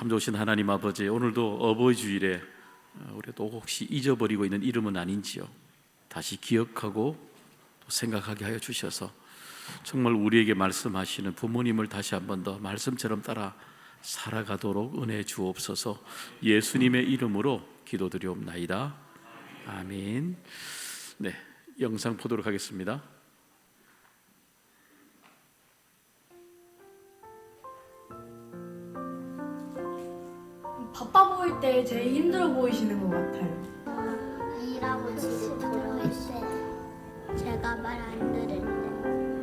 참 좋으신 하나님 아버지, 오늘도 어버이 주일에 우리가 또 혹시 잊어버리고 있는 이름은 아닌지요, 다시 기억하고 또 생각하게 하여 주셔서 정말 우리에게 말씀하시는 부모님을 다시 한 번 더 말씀처럼 따라 살아가도록 은혜 주옵소서. 예수님의 이름으로 기도드리옵나이다. 아멘. 네, 영상 보도록 하겠습니다. 바빠 보일 때 제일 힘들어 보이시는 것 같아요. 일하고 집에 돌아올 때 제가 말 안 들을 때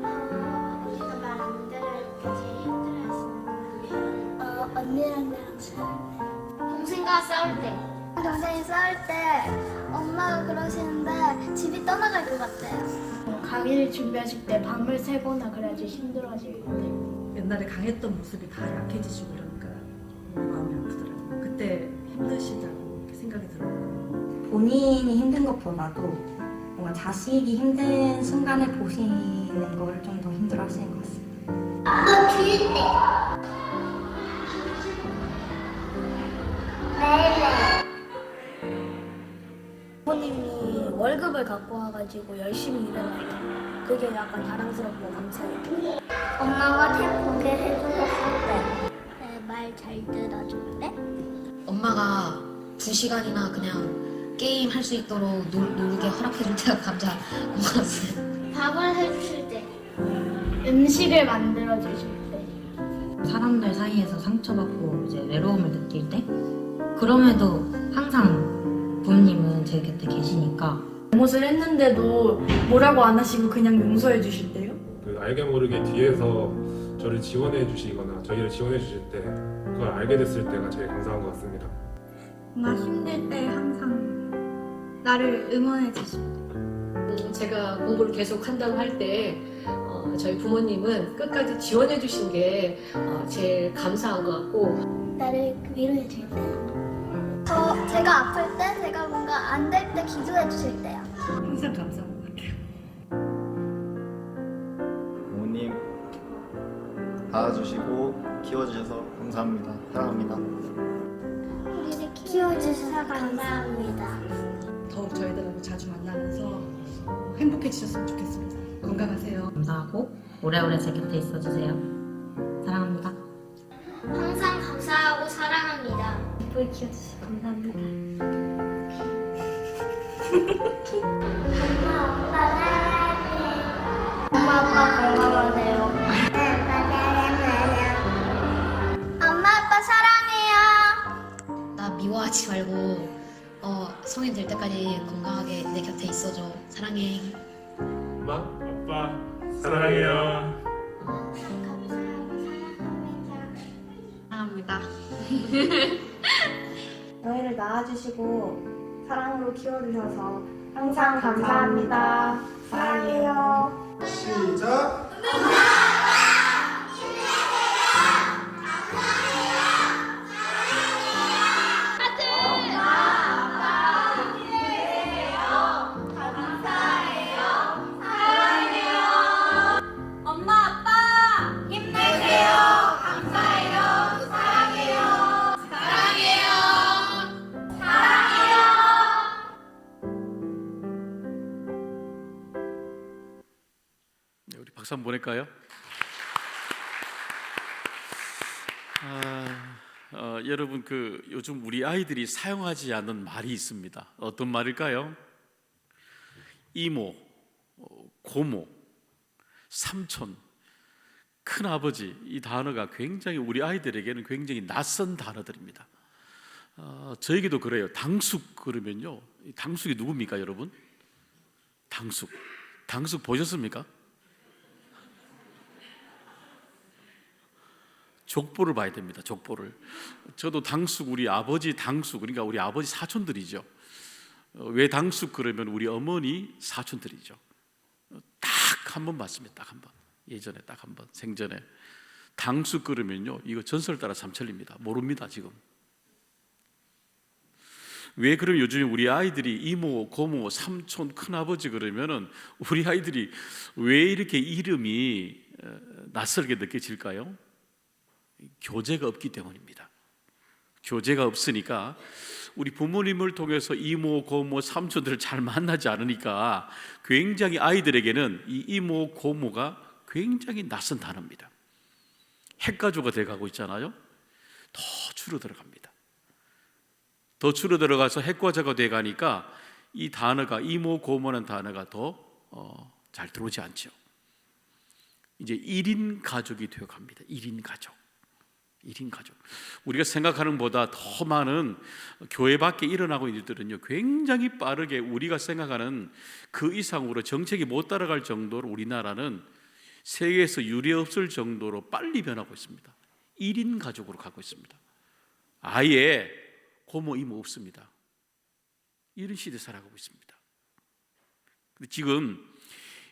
언니가 말 안 들을 때 제일 힘들어하시는 거 언니랑 나랑 싸울 때 동생과 싸울 때 동생이 싸울 때 엄마가 그러시는데 집이 떠나갈 것 같아요. 강의를 준비하실 때 밤을 새거나 그래야지 힘들어질 때. 옛날에 강했던 모습이 다 약해지시고 이러니까 마음이 아프더라고요. 그때 힘드시다고 이렇게 생각이 들어요. 본인이 힘든 것보다도 뭔가 자식이 힘든 순간을 보시는 걸 좀 더 힘들어 하시는 것 같습니다. 주일 때 매일 부모님이 월급을 갖고 와가지고 열심히 일해놔요. 그게 약간 자랑스럽고 감사해요. 엄마가 책 보게 해주셨을 때 말 잘 들어줄 때 엄마가 2시간이나 그냥 게임 할 수 있도록 놀게 허락해줄 때가 감사 고마웠어요. 밥을 해주실 때 음식을 만들어 주실 때. 사람들 사이에서 상처받고 이제 외로움을 느낄 때, 그럼에도 항상 부모님은 제 곁에 계시니까. 잘못을 했는데도 뭐라고 안 하시고 그냥 용서해 주실 때요? 그 알게 모르게 뒤에서 저를 지원해 주시거나 저희를 지원해 주실 때 그걸 알게 됐을 때가 제일 감사한 것 같습니다. 뭔가 힘들 때 항상 나를 응원해 주실 때. 제가 공부를 계속 한다고 할 때 저희 부모님은 끝까지 지원해 주신 게 제일 감사한 것 같고 나를 위로해 줄 때요. 제가 아플 때 제가 뭔가 안 될 때 기도해 주실 때요. 항상 감사한 것 같아요. 부모님 낳아주시고 키워주셔서 감사합니다. 사랑합니다. 우리를 키워주셔서 감사합니다. 더욱 저희들하고 자주 만나면서 행복해지셨으면 좋겠습니다. 건강하세요. 감사하고 오래오래 제 곁에 있어주세요. 사랑합니다. 항상 감사하고 사랑합니다. 예쁘게 키워주셔서 감사합니다. 엄마 아빠 사랑해. 엄마 아빠 건강하세요. 엄마 아빠 사랑해요. 나 미워하지 말고 성인 될 때까지 건강하게 내 곁에 있어줘. 사랑해. 엄마, 아빠 사랑해요. 사랑합니다. 저희를 낳아주시고 사랑으로 키워주셔서 항상 감사합니다. 사랑해요. 시작! 네, 우리 박수 한번 보낼까요? 여러분, 요즘 우리 아이들이 사용하지 않는 말이 있습니다. 어떤 말일까요? 이모, 고모, 삼촌, 큰아버지, 이 단어가 굉장히 우리 아이들에게는 굉장히 낯선 단어들입니다. 저에게도 그래요. 당숙 그러면요, 당숙이 누굽니까, 여러분? 당숙 보셨습니까? 족보를 봐야 됩니다. 족보를. 저도 당숙, 우리 아버지 당숙, 그러니까 우리 아버지 사촌들이죠. 왜 당숙 그러면 우리 어머니 사촌들이죠. 딱 한 번 봤습니다. 딱 한 번. 예전에 딱 한 번, 생전에. 당숙 그러면요, 이거 전설 따라 삼천리입니다. 모릅니다 지금. 왜 그럼 요즘에 우리 아이들이 이모, 고모, 삼촌, 큰아버지 그러면은 우리 아이들이 왜 이렇게 이름이 낯설게 느껴질까요? 교재가 없기 때문입니다. 교제가 없으니까 우리 부모님을 통해서 이모, 고모, 삼촌들을 잘 만나지 않으니까 굉장히 아이들에게는 이 이모, 고모가 굉장히 낯선 단어입니다. 핵가족화 돼가고 있잖아요. 더 줄어들어갑니다. 더 줄어들어가서 핵가족화 돼가니까 이 단어가 이모, 고모라는 단어가 더 잘 들어오지 않죠. 이제 1인 가족이 되어갑니다. 1인 가족. 1인 가족. 우리가 생각하는 것보다 더 많은 교회 밖에 일어나고 있는 일들은요, 굉장히 빠르게 우리가 생각하는 그 이상으로 정책이 못 따라갈 정도로 우리나라는 세계에서 유례없을 정도로 빨리 변하고 있습니다. 1인 가족으로 가고 있습니다. 아예 고모, 이모 없습니다. 이런 시대에 살아가고 있습니다. 근데 지금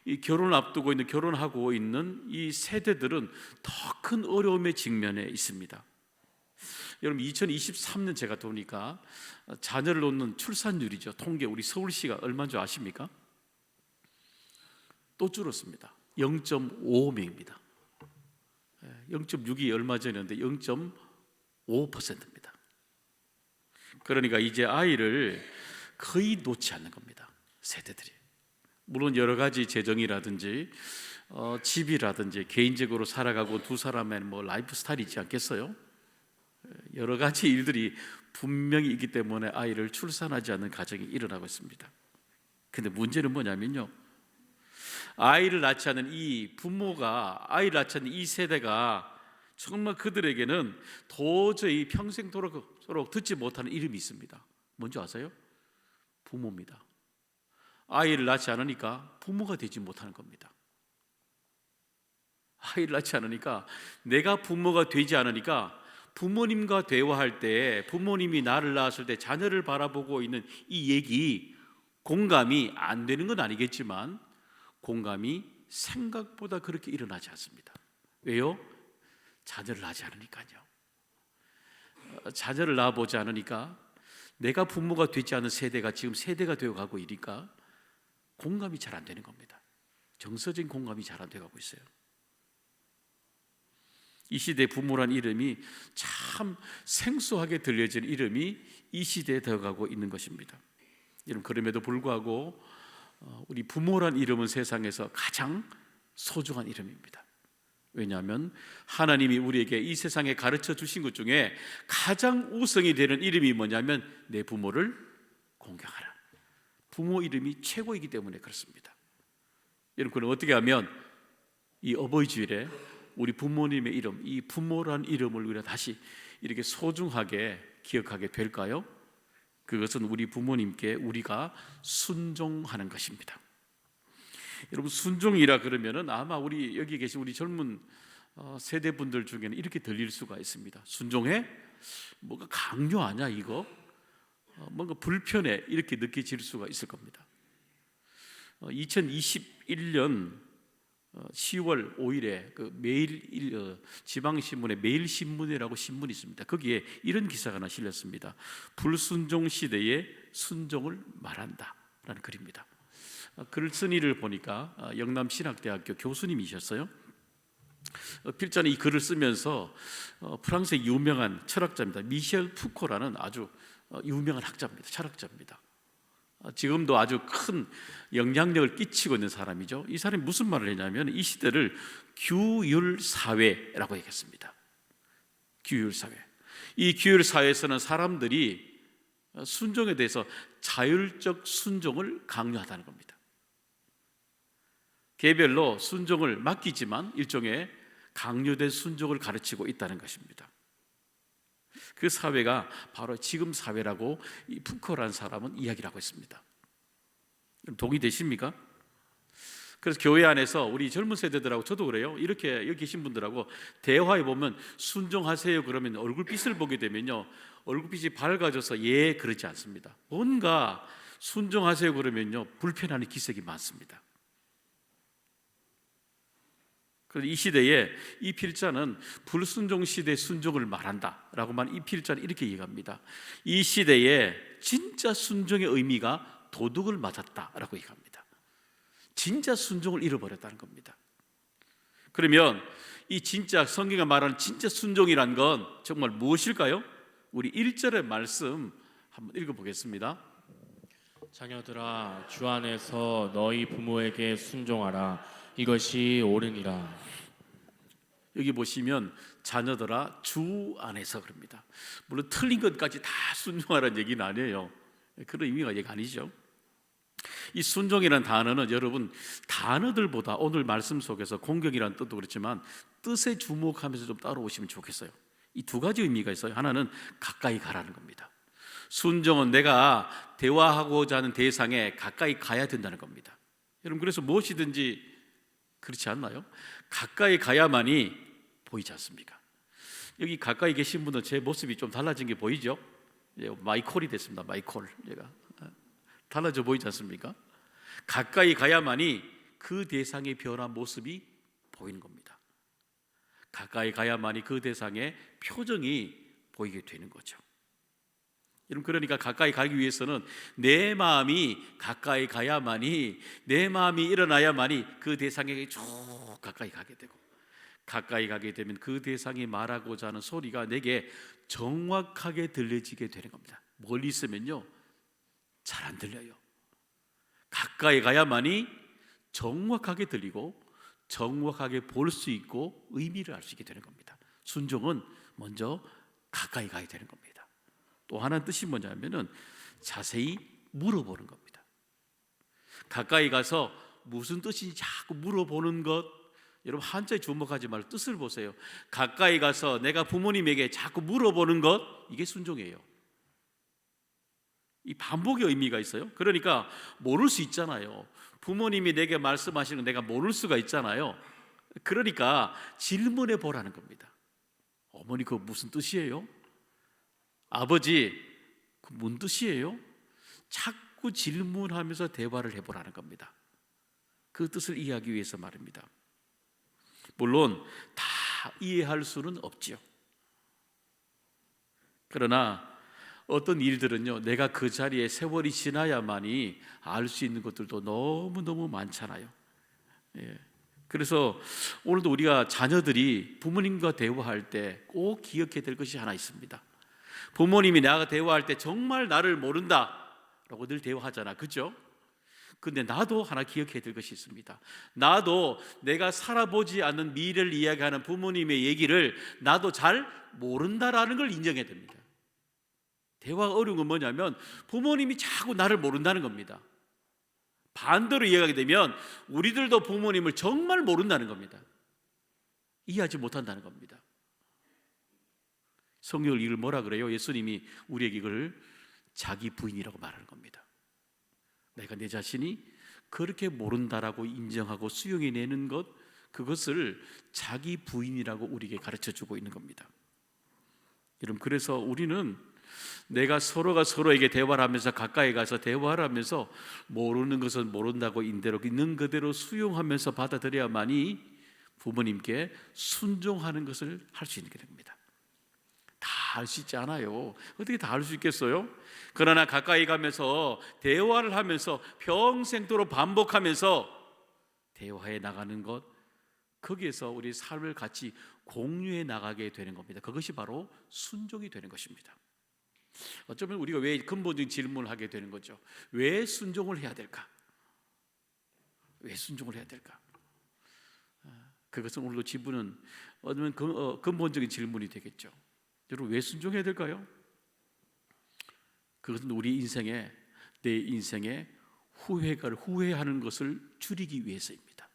이 결혼을 앞두고 있는, 결혼하고 있는 이 세대들은 더 큰 어려움에 직면해 있습니다. 여러분, 2023년 제가 보니까 자녀를 놓는 출산율이죠. 통계, 우리 서울시가 얼마인 줄 아십니까? 또 줄었습니다. 0.55명입니다. 0.6이 얼마 전이었는데 0.5%입니다. 그러니까 이제 아이를 거의 놓지 않는 겁니다. 세대들이. 물론 여러 가지 재정이라든지 집이라든지 개인적으로 살아가고 두 사람의 라이프 스타일이 있지 않겠어요? 여러 가지 일들이 분명히 있기 때문에 아이를 출산하지 않는 가정이 일어나고 있습니다. 근데 문제는 뭐냐면요, 아이를 낳지 않는 이 부모가, 아이를 낳지 않는 이 세대가 정말 그들에게는 도저히 평생토록 듣지 못하는 이름이 있습니다. 뭔지 아세요? 부모입니다. 아이를 낳지 않으니까 부모가 되지 못하는 겁니다. 아이를 낳지 않으니까, 내가 부모가 되지 않으니까 부모님과 대화할 때, 부모님이 나를 낳았을 때 자녀를 바라보고 있는 이 얘기, 공감이 안 되는 건 아니겠지만 공감이 생각보다 그렇게 일어나지 않습니다. 왜요? 자녀를 낳지 않으니까요. 자녀를 낳아보지 않으니까, 내가 부모가 되지 않은 세대가 지금 세대가 되어가고 있으니까 공감이 잘 안 되는 겁니다. 정서적인 공감이 잘 안 되어가고 있어요. 이 시대 부모란 이름이 참 생소하게 들려지는 이름이 이 시대에 되어가고 있는 것입니다. 여러분, 그럼에도 불구하고 우리 부모란 이름은 세상에서 가장 소중한 이름입니다. 왜냐하면 하나님이 우리에게 이 세상에 가르쳐 주신 것 중에 가장 우성이 되는 이름이 뭐냐면 내 부모를 공경하라. 부모 이름이 최고이기 때문에 그렇습니다. 여러분, 그럼 어떻게 하면 이 어버이 주일에 우리 부모님의 이름, 이 부모란 이름을 우리가 다시 이렇게 소중하게 기억하게 될까요? 그것은 우리 부모님께 우리가 순종하는 것입니다. 여러분, 순종이라 그러면은 아마 우리 여기 계신 우리 젊은 세대분들 중에는 이렇게 들릴 수가 있습니다. 순종해? 뭐가 강요하냐 이거? 뭔가 불편해 이렇게 느껴질 수가 있을 겁니다. 2021년 10월 5일에 그 매일 지방신문의 매일신문이라고 신문이 있습니다. 거기에 이런 기사가 하나 실렸습니다. 불순종 시대에 순종을 말한다 라는 글입니다. 글 쓴 이를 보니까 영남신학대학교 교수님이셨어요. 필자는 이 글을 쓰면서 프랑스의 유명한 철학자입니다. 미셸 푸코라는 아주 유명한 학자입니다. 철학자입니다. 지금도 아주 큰 영향력을 끼치고 있는 사람이죠. 이 사람이 무슨 말을 했냐면 이 시대를 규율사회라고 얘기했습니다. 규율사회. 이 규율사회에서는 사람들이 순종에 대해서 자율적 순종을 강요하다는 겁니다. 개별로 순종을 맡기지만 일종의 강요된 순종을 가르치고 있다는 것입니다. 그 사회가 바로 지금 사회라고 이 푸코라는 사람은 이야기를 하고 있습니다. 동의되십니까? 그래서 교회 안에서 우리 젊은 세대들하고 저도 그래요. 이렇게 여기 계신 분들하고 대화해 보면 순종하세요 그러면 얼굴빛을 보게 되면요, 얼굴빛이 밝아져서 예 그러지 않습니다. 뭔가 순종하세요 그러면요 불편하는 기색이 많습니다. 그래서 이 시대에 이 필자는 불순종 시대의 순종을 말한다라고만 이 필자는 이렇게 얘기합니다. 이 시대에 진짜 순종의 의미가 도둑을 맞았다라고 얘기합니다. 진짜 순종을 잃어버렸다는 겁니다. 그러면 이 진짜 성경이 말하는 진짜 순종이란 건 정말 무엇일까요? 우리 1절의 말씀 한번 읽어보겠습니다. 자녀들아 주 안에서 너희 부모에게 순종하라. 이것이 옳으니라. 여기 보시면 자녀들아 주 안에서 그럽니다. 물론 틀린 것까지 다 순종하라는 얘기는 아니에요. 그런 의미가 얘기 아니죠. 이 순종이라는 단어는 여러분 단어들보다 오늘 말씀 속에서 공격이라는 뜻도 그렇지만 뜻에 주목하면서 좀 따라오시면 좋겠어요. 이 두 가지 의미가 있어요. 하나는 가까이 가라는 겁니다. 순종은 내가 대화하고자 하는 대상에 가까이 가야 된다는 겁니다. 여러분 그래서 무엇이든지 그렇지 않나요? 가까이 가야만이 보이지 않습니까? 여기 가까이 계신 분은 제 모습이 좀 달라진 게 보이죠? 마이콜이 됐습니다. 마이콜. 얘가 달라져 보이지 않습니까? 가까이 가야만이 그 대상의 변한 모습이 보이는 겁니다. 가까이 가야만이 그 대상의 표정이 보이게 되는 거죠. 여러분 그러니까 가까이 가기 위해서는 내 마음이 가까이 가야만이, 내 마음이 일어나야만이 그 대상에게 쭉 가까이 가게 되고, 가까이 가게 되면 그 대상이 말하고자 하는 소리가 내게 정확하게 들려지게 되는 겁니다. 멀리 있으면요 잘 안 들려요. 가까이 가야만이 정확하게 들리고 정확하게 볼 수 있고 의미를 알 수 있게 되는 겁니다. 순종은 먼저 가까이 가야 되는 겁니다. 또 하나는 뜻이 뭐냐면은 자세히 물어보는 겁니다. 가까이 가서 무슨 뜻인지 자꾸 물어보는 것. 여러분 한자에 주목하지 말고 뜻을 보세요. 가까이 가서 내가 부모님에게 자꾸 물어보는 것, 이게 순종이에요. 이 반복의 의미가 있어요. 그러니까 모를 수 있잖아요. 부모님이 내게 말씀하시는 거 내가 모를 수가 있잖아요. 그러니까 질문해 보라는 겁니다. 어머니 그거 무슨 뜻이에요? 아버지 그 무슨 뜻이에요? 자꾸 질문하면서 대화를 해보라는 겁니다. 그 뜻을 이해하기 위해서 말입니다. 물론 다 이해할 수는 없지요. 그러나 어떤 일들은요 내가 그 자리에 세월이 지나야만이 알 수 있는 것들도 너무너무 많잖아요. 예. 그래서 오늘도 우리가 자녀들이 부모님과 대화할 때 꼭 기억해야 될 것이 하나 있습니다. 부모님이 나와 대화할 때 정말 나를 모른다 라고 늘 대화하잖아, 그죠? 근데 나도 하나 기억해야 될 것이 있습니다. 나도 내가 살아보지 않는 미래를 이야기하는 부모님의 얘기를 나도 잘 모른다라는 걸 인정해야 됩니다. 대화가 어려운 건 뭐냐면 부모님이 자꾸 나를 모른다는 겁니다. 반대로 이해하게 되면 우리들도 부모님을 정말 모른다는 겁니다. 이해하지 못한다는 겁니다. 성경을 이걸 뭐라 그래요? 예수님이 우리에게 이걸 자기 부인이라고 말하는 겁니다. 내가 내 자신이 그렇게 모른다라고 인정하고 수용해내는 것, 그것을 자기 부인이라고 우리에게 가르쳐주고 있는 겁니다. 여러분 그래서 우리는 내가 서로가 서로에게 대화를 하면서 가까이 가서 대화를 하면서 모르는 것은 모른다고 인대로 있는 그대로 수용하면서 받아들여야만이 부모님께 순종하는 것을 할 수 있는 게 됩니다. 다 알 수 있지 않아요. 어떻게 다 알 수 있겠어요? 그러나 가까이 가면서 대화를 하면서 평생도록 반복하면서 대화해 나가는 것, 거기에서 우리 삶을 같이 공유해 나가게 되는 겁니다. 그것이 바로 순종이 되는 것입니다. 어쩌면 우리가 왜 근본적인 질문을 하게 되는 거죠. 왜 순종을 해야 될까? 왜 순종을 해야 될까? 그것은 오늘도 지분은 어쩌면 근본적인 질문이 되겠죠. 여러분 왜 순종해야 될까요? 그것은 우리 인생에, 내 인생에 후회하는 것을 줄이기 위해서입니다.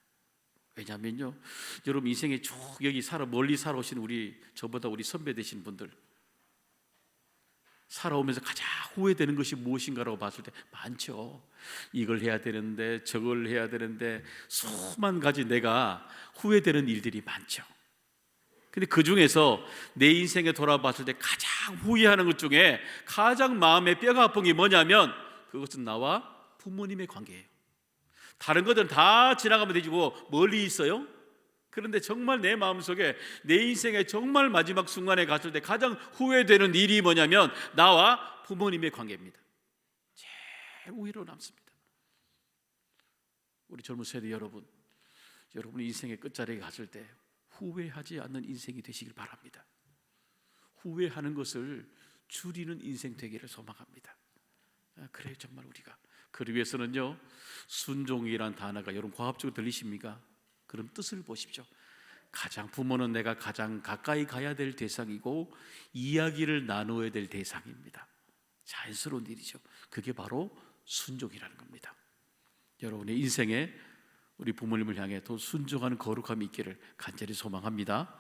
왜냐하면요, 여러분 인생에 쭉 여기 멀리 살아오신 저보다 우리 선배 되신 분들, 살아오면서 가장 후회되는 것이 무엇인가라고 봤을 때 많죠. 이걸 해야 되는데 저걸 해야 되는데 수만 가지 내가 후회되는 일들이 많죠. 근데 그 중에서 내 인생에 돌아봤을 때 가장 후회하는 것 중에 가장 마음에 뼈가 아픈 게 뭐냐면 그것은 나와 부모님의 관계예요. 다른 것들은 다 지나가면 되지고 멀리 있어요. 그런데 정말 내 마음속에 내 인생의 정말 마지막 순간에 갔을 때 가장 후회되는 일이 뭐냐면 나와 부모님의 관계입니다. 제일 후회로 남습니다. 우리 젊은 세대 여러분, 여러분이 인생의 끝자리에 갔을 때 후회하지 않는 인생이 되시길 바랍니다. 후회하는 것을 줄이는 인생 되기를 소망합니다. 그래요, 정말 우리가. 그러기 위해서는요, 순종이란 단어가 여러분 과학적으로 들리십니까? 그럼 뜻을 보십시오. 부모는 내가 가장 가까이 가야 될 대상이고 이야기를 나누어야 될 대상입니다. 자연스러운 일이죠. 그게 바로 순종이라는 겁니다. 여러분의 인생에 우리 부모님을 향해 더 순종하는 거룩함이 있기를 간절히 소망합니다.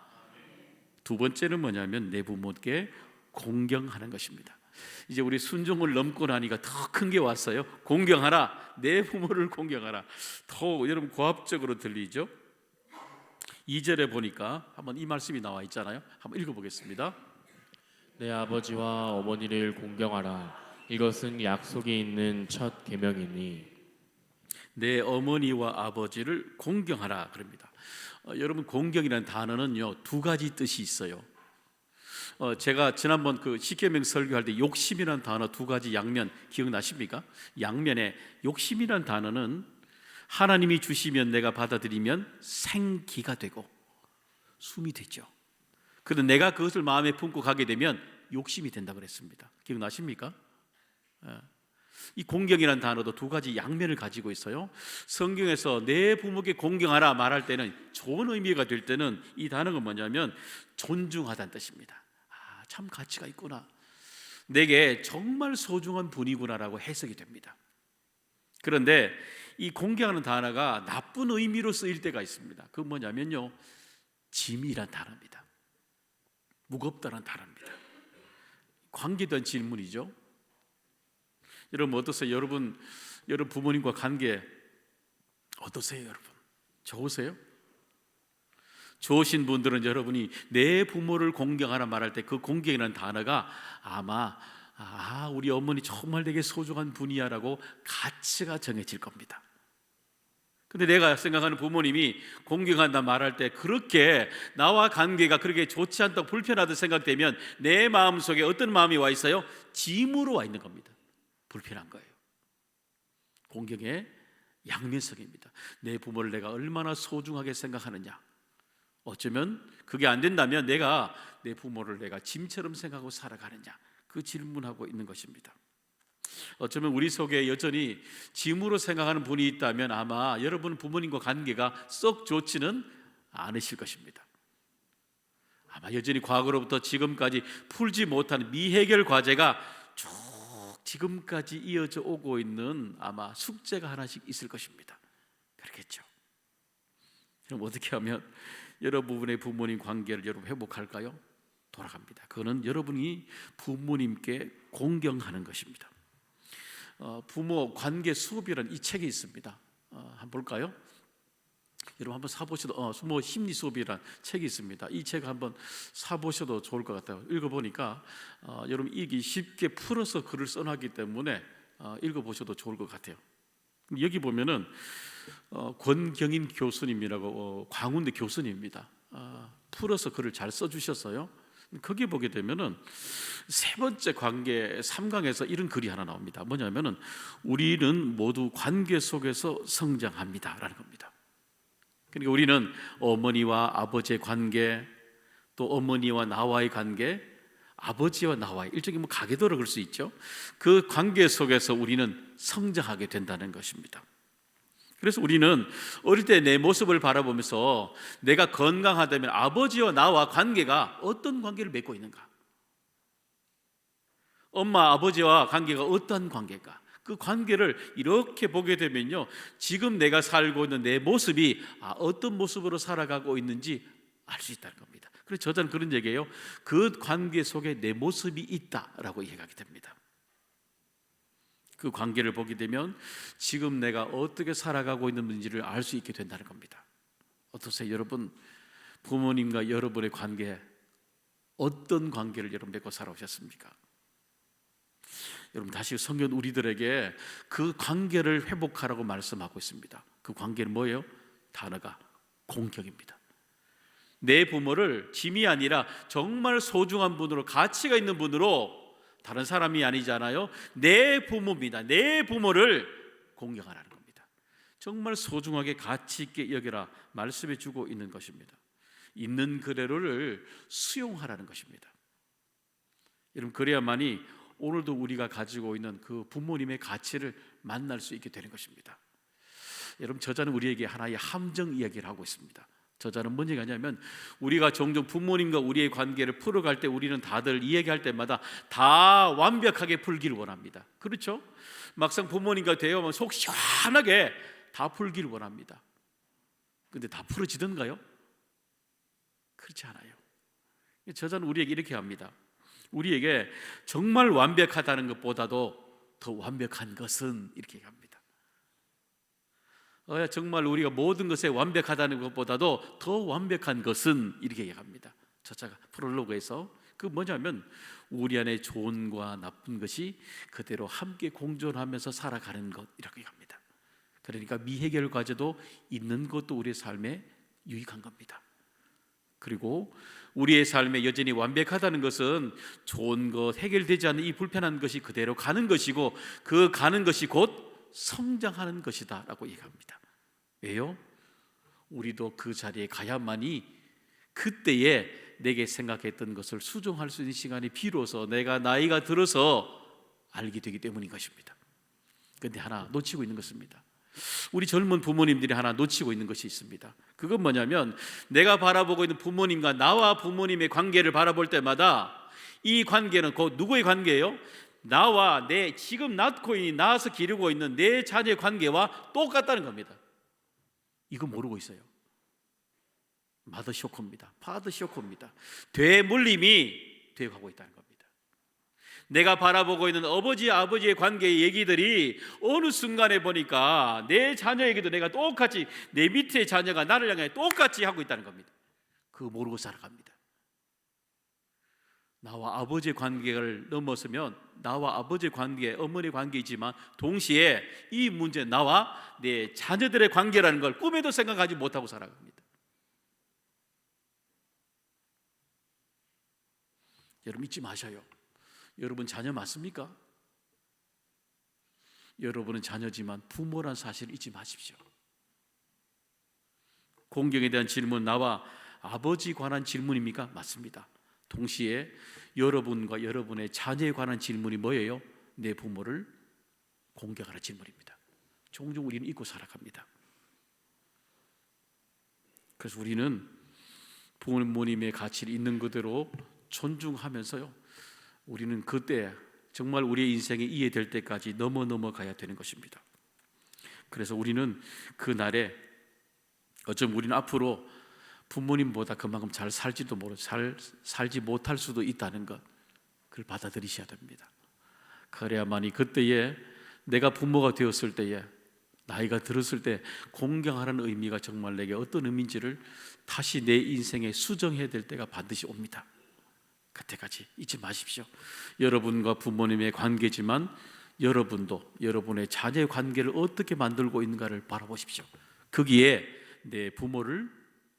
두 번째는 뭐냐면 내 부모께 공경하는 것입니다. 이제 우리 순종을 넘고 나니까 더 큰 게 왔어요. 공경하라. 내 부모를 공경하라. 더 여러분 고압적으로 들리죠? 2절에 보니까 한번 이 말씀이 나와 있잖아요. 한번 읽어보겠습니다. 내 아버지와 어머니를 공경하라. 이것은 약속이 있는 첫 계명이니. 내 어머니와 아버지를 공경하라 그럽니다. 여러분 공경이라는 단어는요 두 가지 뜻이 있어요. 제가 지난번 그 십계명 설교할 때 욕심이라는 단어 두 가지 양면 기억나십니까? 양면에 욕심이라는 단어는 하나님이 주시면 내가 받아들이면 생기가 되고 숨이 되죠. 그런데 내가 그것을 마음에 품고 가게 되면 욕심이 된다 그랬습니다. 기억나십니까? 이 공경이라는 단어도 두 가지 양면을 가지고 있어요. 성경에서 내 부모께 공경하라 말할 때는 좋은 의미가 될 때는 이 단어가 뭐냐면 존중하다는 뜻입니다. 참 가치가 있구나, 내게 정말 소중한 분이구나라고 해석이 됩니다. 그런데 이 공경하는 단어가 나쁜 의미로 쓰일 때가 있습니다. 그건 뭐냐면요 짐이란 단어입니다. 무겁다는 단어입니다. 관계된 질문이죠. 여러분 어떠세요? 여러분 부모님과 관계 어떠세요? 여러분 좋으세요? 좋으신 분들은 여러분이 내 부모를 공경하라 말할 때 그 공경이라는 단어가 아마 우리 어머니 정말 되게 소중한 분이야라고 가치가 정해질 겁니다. 근데 내가 생각하는 부모님이 공경한다 말할 때 그렇게 나와 관계가 그렇게 좋지 않다고 불편하다 생각되면 내 마음속에 어떤 마음이 와 있어요? 짐으로 와 있는 겁니다. 불편한 거예요. 공경의 양면성입니다. 내 부모를 내가 얼마나 소중하게 생각하느냐. 어쩌면 그게 안 된다면 내가 내 부모를 내가 짐처럼 생각하고 살아가느냐, 그 질문하고 있는 것입니다. 어쩌면 우리 속에 여전히 짐으로 생각하는 분이 있다면 아마 여러분 부모님과 관계가 썩 좋지는 않으실 것입니다. 아마 여전히 과거로부터 지금까지 풀지 못한 미해결 과제가 쭉 지금까지 이어져 오고 있는 아마 숙제가 하나씩 있을 것입니다. 그렇겠죠. 그럼 어떻게 하면 여러분의 부모님 관계를 여러분 회복할까요? 돌아갑니다. 그거는 여러분이 부모님께 공경하는 것입니다. 부모 관계 수업이라는 이 책이 있습니다. 한번 볼까요? 여러분 한번 사보셔도 부모 심리 수업이라는 책이 있습니다. 이 책 한번 사보셔도 좋을 것 같아요. 읽어보니까 여러분 읽기 쉽게 풀어서 글을 써놨기 때문에 읽어보셔도 좋을 것 같아요. 여기 보면은 권경인 교수님이라고 광운대 교수님입니다. 풀어서 글을 잘 써주셨어요. 거기 보게 되면은 세 번째 관계 3강에서 이런 글이 하나 나옵니다. 뭐냐면은 우리는 모두 관계 속에서 성장합니다라는 겁니다. 그러니까 우리는 어머니와 아버지의 관계, 또 어머니와 나와의 관계, 아버지와 나와의 일종의 가계도라 그럴 수 있죠. 그 관계 속에서 우리는 성장하게 된다는 것입니다. 그래서 우리는 어릴 때 내 모습을 바라보면서 내가 건강하다면 아버지와 나와 관계가 어떤 관계를 맺고 있는가, 엄마 아버지와 관계가 어떤 관계일까, 그 관계를 이렇게 보게 되면요 지금 내가 살고 있는 내 모습이 어떤 모습으로 살아가고 있는지 알 수 있다는 겁니다. 그래서 저자는 그런 얘기예요. 그 관계 속에 내 모습이 있다라고 얘기하게 됩니다. 그 관계를 보게 되면 지금 내가 어떻게 살아가고 있는지를 알 수 있게 된다는 겁니다. 어떠세요? 여러분 부모님과 여러분의 관계 어떤 관계를 여러분 맺고 살아오셨습니까? 여러분 다시 성경 우리들에게 그 관계를 회복하라고 말씀하고 있습니다. 그 관계는 뭐예요? 단어가 공경입니다. 내 부모를 짐이 아니라 정말 소중한 분으로, 가치가 있는 분으로, 다른 사람이 아니잖아요. 내 부모입니다. 내 부모를 공경하라는 겁니다. 정말 소중하게 가치 있게 여겨라 말씀해 주고 있는 것입니다. 있는 그대로를 수용하라는 것입니다. 여러분, 그래야만이 오늘도 우리가 가지고 있는 그 부모님의 가치를 만날 수 있게 되는 것입니다. 여러분, 저자는 우리에게 하나의 함정 이야기를 하고 있습니다. 저자는 뭔 얘기하냐면, 우리가 종종 부모님과 우리의 관계를 풀어갈 때 우리는 다들 이야기할 때마다 다 완벽하게 풀기를 원합니다. 그렇죠? 막상 부모님과 대화하면 속 시원하게 다 풀기를 원합니다. 근데 다 풀어지던가요? 그렇지 않아요. 저자는 우리에게 이렇게 합니다. 우리에게 정말 완벽하다는 것보다도 더 완벽한 것은, 이렇게 합니다. 정말 우리가 모든 것에 완벽하다는 것보다도 더 완벽한 것은, 이렇게 얘기합니다. 저자가 프롤로그에서 그 뭐냐면, 우리 안에 좋은과 나쁜 것이 그대로 함께 공존하면서 살아가는 것이라고 얘기합니다. 그러니까 미해결 과제도 있는 것도 우리의 삶에 유익한 겁니다. 그리고 우리의 삶에 여전히 완벽하다는 것은 좋은 것, 해결되지 않는 이 불편한 것이 그대로 가는 것이고, 그 가는 것이 곧 성장하는 것이다 라고 얘기합니다. 왜요? 우리도 그 자리에 가야만이 그때에 내게 생각했던 것을 수정할 수 있는 시간이 비로소 내가 나이가 들어서 알게 되기 때문인 것입니다. 그런데 하나 놓치고 있는 것입니다. 우리 젊은 부모님들이 하나 놓치고 있는 것이 있습니다. 그건 뭐냐면, 내가 바라보고 있는 부모님과 나와 부모님의 관계를 바라볼 때마다 이 관계는 곧 누구의 관계예요? 나와 내 지금 낳아서 기르고 있는 내 자녀의 관계와 똑같다는 겁니다. 이거 모르고 있어요. 마더 쇼크입니다. 파더 쇼크입니다. 되물림이 되어가고 있다는 겁니다. 내가 바라보고 있는 아버지의 관계의 얘기들이 어느 순간에 보니까 내 자녀에게도 내가 똑같이, 내 밑에 자녀가 나를 향해 똑같이 하고 있다는 겁니다. 그거 모르고 살아갑니다. 나와 아버지의 관계를 넘어서면 나와 아버지의 관계, 어머니의 관계이지만 동시에 이 문제, 나와 내 자녀들의 관계라는 걸 꿈에도 생각하지 못하고 살아갑니다. 여러분, 잊지 마셔요. 여러분 자녀 맞습니까? 여러분은 자녀지만 부모란 사실을 잊지 마십시오. 공경에 대한 질문, 나와 아버지 관한 질문입니까? 맞습니다. 동시에 여러분과 여러분의 자녀에 관한 질문이 뭐예요? 내 부모를 공경하는 질문입니다. 종종 우리는 잊고 살아갑니다. 그래서 우리는 부모님의 가치를 있는 그대로 존중하면서요, 우리는 그때 정말 우리의 인생에 이해될 때까지 넘어가야 되는 것입니다. 그래서 우리는 그 날에 어쩌면 우리는 앞으로 부모님보다 그만큼 잘 살지도 모르고 살지 못할 수도 있다는 것, 그걸 받아들이셔야 됩니다. 그래야만이 그때에 내가 부모가 되었을 때에, 나이가 들었을 때 공경하라는 의미가 정말 내게 어떤 의미인지를 다시 내 인생에 수정해야 될 때가 반드시 옵니다. 그때까지 잊지 마십시오. 여러분과 부모님의 관계지만 여러분도 여러분의 자녀의 관계를 어떻게 만들고 있는가를 바라보십시오. 거기에 내 부모를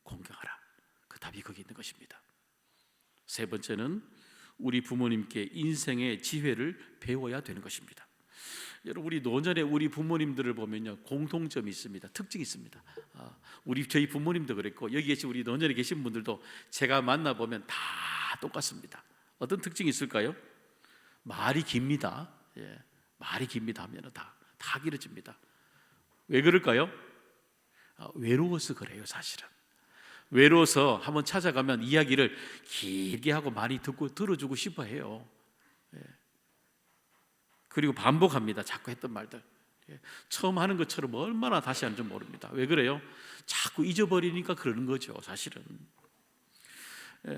공경하라. 그 답이 거기 있는 것입니다. 세 번째는 우리 부모님께 인생의 지혜를 배워야 되는 것입니다. 여러분, 우리 노년에 우리 부모님들을 보면요, 공통점이 있습니다. 특징이 있습니다. 저희 부모님도 그랬고, 여기 계신 우리 노년에 계신 분들도 제가 만나보면 다 똑같습니다. 어떤 특징이 있을까요? 말이 깁니다. 말이 깁니다 하면 다 길어집니다. 왜 그럴까요? 외로워서 그래요. 사실은 외로워서 한번 찾아가면 이야기를 길게 하고 많이 들어주고 싶어 해요. 그리고 반복합니다. 자꾸 했던 말들. 처음 하는 것처럼 얼마나 다시 하는지 모릅니다. 왜 그래요? 자꾸 잊어버리니까 그러는 거죠. 사실은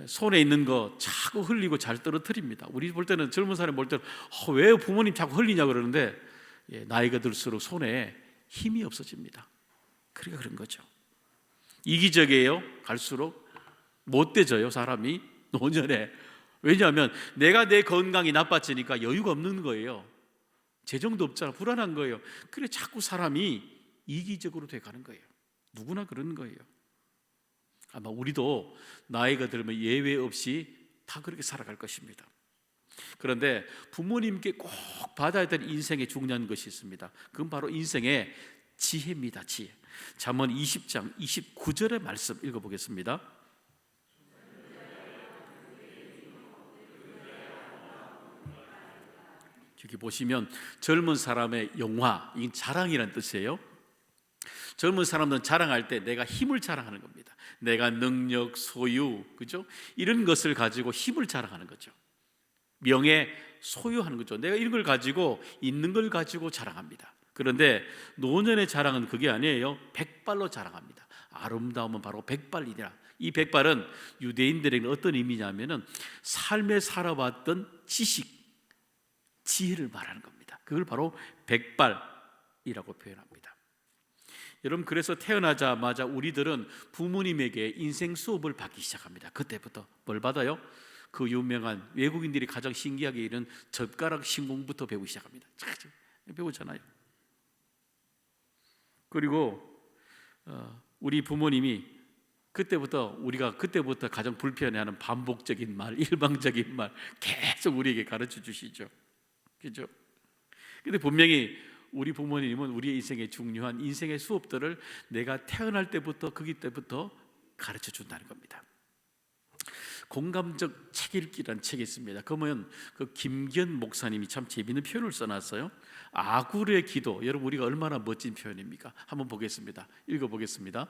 손에 있는 거 자꾸 흘리고 잘 떨어뜨립니다. 우리 볼 때는, 젊은 사람 볼 때는 왜 부모님 자꾸 흘리냐 그러는데, 나이가 들수록 손에 힘이 없어집니다. 그러니까 그런 거죠. 이기적이에요. 갈수록 못돼져요, 사람이 노년에. 왜냐하면 내가 내 건강이 나빠지니까 여유가 없는 거예요. 재정도 없잖아. 불안한 거예요. 그래 자꾸 사람이 이기적으로 돼가는 거예요. 누구나 그런 거예요. 아마 우리도 나이가 들면 예외 없이 다 그렇게 살아갈 것입니다. 그런데 부모님께 꼭 받아야 될 인생의 중요한 것이 있습니다. 그건 바로 인생의 지혜입니다. 지혜. 잠언 20장 29절의 말씀 읽어보겠습니다. 여기 보시면 젊은 사람의 영화, 이게 자랑이라는 뜻이에요. 젊은 사람들은 자랑할 때 내가 힘을 자랑하는 겁니다. 내가 능력, 소유, 그죠? 이런 것을 가지고 힘을 자랑하는 거죠. 명예, 소유하는 거죠. 내가 이런 걸 가지고, 있는 걸 가지고 자랑합니다. 그런데 노년의 자랑은 그게 아니에요. 백발로 자랑합니다. 아름다움은 바로 백발이라. 이 백발은 유대인들에게 어떤 의미냐면은 삶에 살아왔던 지식, 지혜를 말하는 겁니다. 그걸 바로 백발이라고 표현합니다. 여러분, 그래서 태어나자마자 우리들은 부모님에게 인생 수업을 받기 시작합니다. 그때부터 뭘 받아요? 그 유명한 외국인들이 가장 신기하게 이런 젓가락 신공부터 배우기 시작합니다. 배우잖아요. 그리고 우리 부모님이 우리가 그때부터 가장 불편해하는 반복적인 말, 일방적인 말 계속 우리에게 가르쳐 주시죠. 그죠? 근데 분명히 우리 부모님은 우리의 인생에 중요한 인생의 수업들을 내가 태어날 때부터 거기 때부터 가르쳐 준다는 겁니다. 공감적 책 읽기라는 책이 있습니다. 그러면 그 김기현 목사님이 참 재미있는 표현을 써놨어요. 아굴의 기도. 여러분, 우리가 얼마나 멋진 표현입니까? 한번 보겠습니다. 읽어보겠습니다.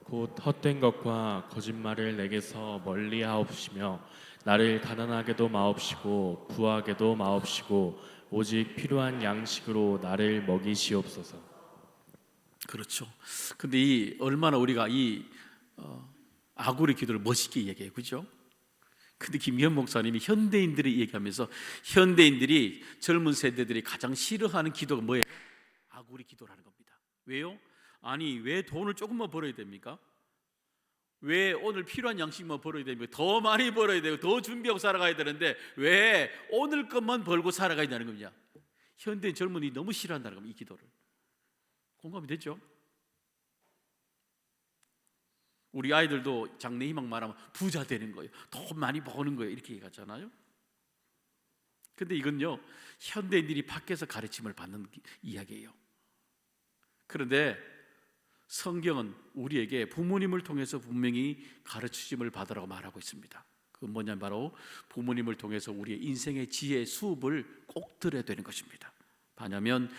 곧 헛된 것과 거짓말을 내게서 멀리 하옵시며 나를 가난하게도 마옵시고 부하게도 마옵시고 오직 필요한 양식으로 나를 먹이시옵소서. 그렇죠. 근데 이 얼마나 우리가 이 아굴의 기도를 멋있게 얘기해요, 그죠? 근데 김기현 목사님이 현대인들이 얘기하면서 현대인들이 젊은 세대들이 가장 싫어하는 기도가 뭐예요? 아굴의 기도라는 겁니다. 왜요? 아니, 왜 돈을 조금만 벌어야 됩니까? 왜 오늘 필요한 양식만 벌어야 됩니까? 더 많이 벌어야 되고 더 준비하고 살아가야 되는데 왜 오늘 것만 벌고 살아가야 되는 거냐? 현대 젊은이 너무 싫어한다는 겁니다. 이 기도를. 공감이 되죠? 우리 아이들도 장래 희망 말하면 부자 되는 거예요. 돈 많이 버는 거예요. 이렇게 얘기하잖아요. 근데 이건요, 현대인들이 밖에서 가르침을 받는 이야기예요. 그런데 성경은 우리에게 부모님을 통해서 분명히 가르치심을 받으라고 말하고 있습니다. 그건 뭐냐면 바로 부모님을 통해서 우리의 인생의 지혜 수업을 꼭 들어야 되는 것입니다. 왜냐하면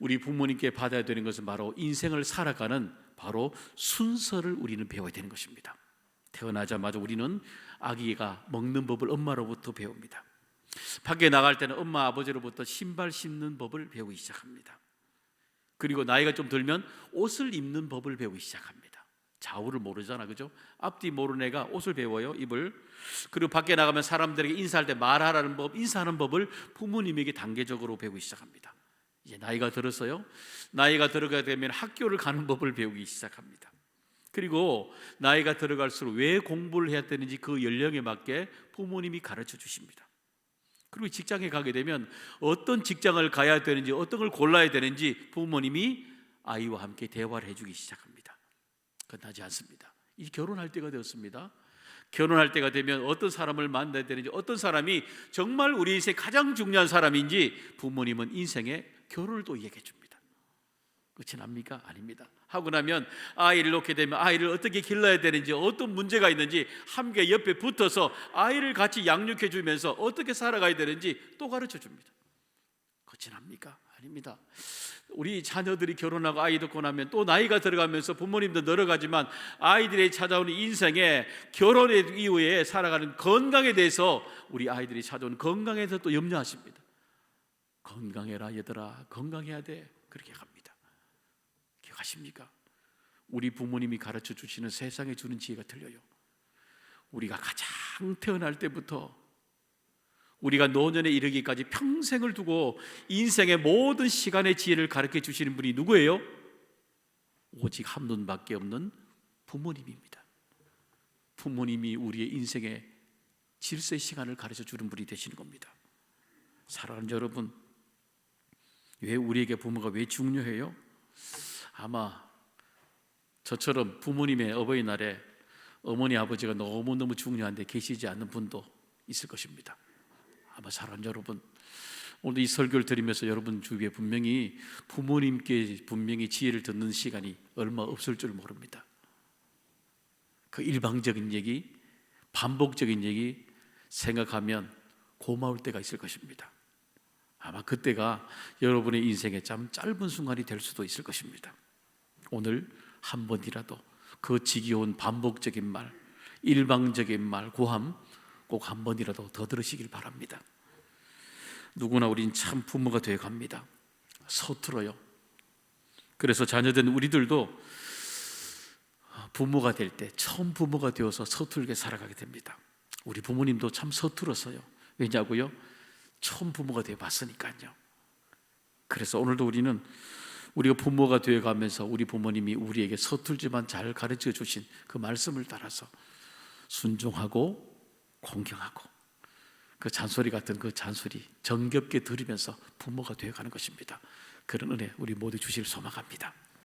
우리 부모님께 받아야 되는 것은 바로 인생을 살아가는 바로 순서를 우리는 배워야 되는 것입니다. 태어나자마자 우리는 아기가 먹는 법을 엄마로부터 배웁니다. 밖에 나갈 때는 엄마 아버지로부터 신발 신는 법을 배우기 시작합니다. 그리고 나이가 좀 들면 옷을 입는 법을 배우기 시작합니다. 좌우를 모르잖아, 그죠? 앞뒤 모르는 애가 옷을 배워요, 입을. 그리고 밖에 나가면 사람들에게 인사할 때 말하라는 법, 인사하는 법을 부모님에게 단계적으로 배우기 시작합니다. 이제 나이가 들어서요, 나이가 들어가게 되면 학교를 가는 법을 배우기 시작합니다. 그리고 나이가 들어갈수록 왜 공부를 해야 되는지 그 연령에 맞게 부모님이 가르쳐 주십니다. 그리고 직장에 가게 되면 어떤 직장을 가야 되는지, 어떤 걸 골라야 되는지 부모님이 아이와 함께 대화를 해주기 시작합니다. 끝나지 않습니다. 이제 결혼할 때가 되었습니다. 결혼할 때가 되면 어떤 사람을 만나야 되는지, 어떤 사람이 정말 우리 인생 가장 중요한 사람인지 부모님은 인생의 결혼을 또 얘기해 줍니다. 끝이 납니까? 아닙니다. 하고 나면 아이를 놓게 되면 아이를 어떻게 길러야 되는지, 어떤 문제가 있는지 함께 옆에 붙어서 아이를 같이 양육해 주면서 어떻게 살아가야 되는지 또 가르쳐 줍니다. 끝이 납니까? 아닙니다. 우리 자녀들이 결혼하고 아이 듣고 나면 또 나이가 들어가면서 부모님도 늘어가지만 아이들이 찾아오는 인생에 결혼 이후에 살아가는 건강에 대해서 우리 아이들이 찾아오는 건강에 대해서 또 염려하십니다. 건강해라 얘들아, 건강해야 돼, 그렇게 갑니다. 기억하십니까? 우리 부모님이 가르쳐 주시는 세상에 주는 지혜가 틀려요. 우리가 가장 태어날 때부터 우리가 노년에 이르기까지 평생을 두고 인생의 모든 시간의 지혜를 가르쳐 주시는 분이 누구예요? 오직 한 분밖에 없는 부모님입니다. 부모님이 우리의 인생의 질서의 시간을 가르쳐 주는 분이 되시는 겁니다. 사랑하는 여러분, 왜 우리에게 부모가 왜 중요해요? 아마 저처럼 부모님의 어버이날에 어머니 아버지가 너무너무 중요한데 계시지 않는 분도 있을 것입니다. 아마 사랑하는 여러분, 오늘 이 설교를 들으면서 여러분 주위에 분명히 부모님께 분명히 지혜를 듣는 시간이 얼마 없을 줄 모릅니다. 그 일방적인 얘기, 반복적인 얘기 생각하면 고마울 때가 있을 것입니다. 아마 그때가 여러분의 인생의 참 짧은 순간이 될 수도 있을 것입니다. 오늘 한 번이라도 그 지겨운 반복적인 말, 일방적인 말, 고함 꼭 한 번이라도 더 들으시길 바랍니다. 누구나 우린 참 부모가 되어 갑니다. 서툴어요. 그래서 자녀된 우리들도 부모가 될 때 처음 부모가 되어서 서툴게 살아가게 됩니다. 우리 부모님도 참 서툴었어요. 왜냐고요? 처음 부모가 되어 봤으니까요. 그래서 오늘도 우리는 우리가 부모가 되어 가면서 우리 부모님이 우리에게 서툴지만 잘 가르쳐 주신 그 말씀을 따라서 순종하고 공경하고 그 잔소리 같은 그 잔소리 정겹게 들으면서 부모가 되어 가는 것입니다. 그런 은혜 우리 모두 주시길 소망합니다.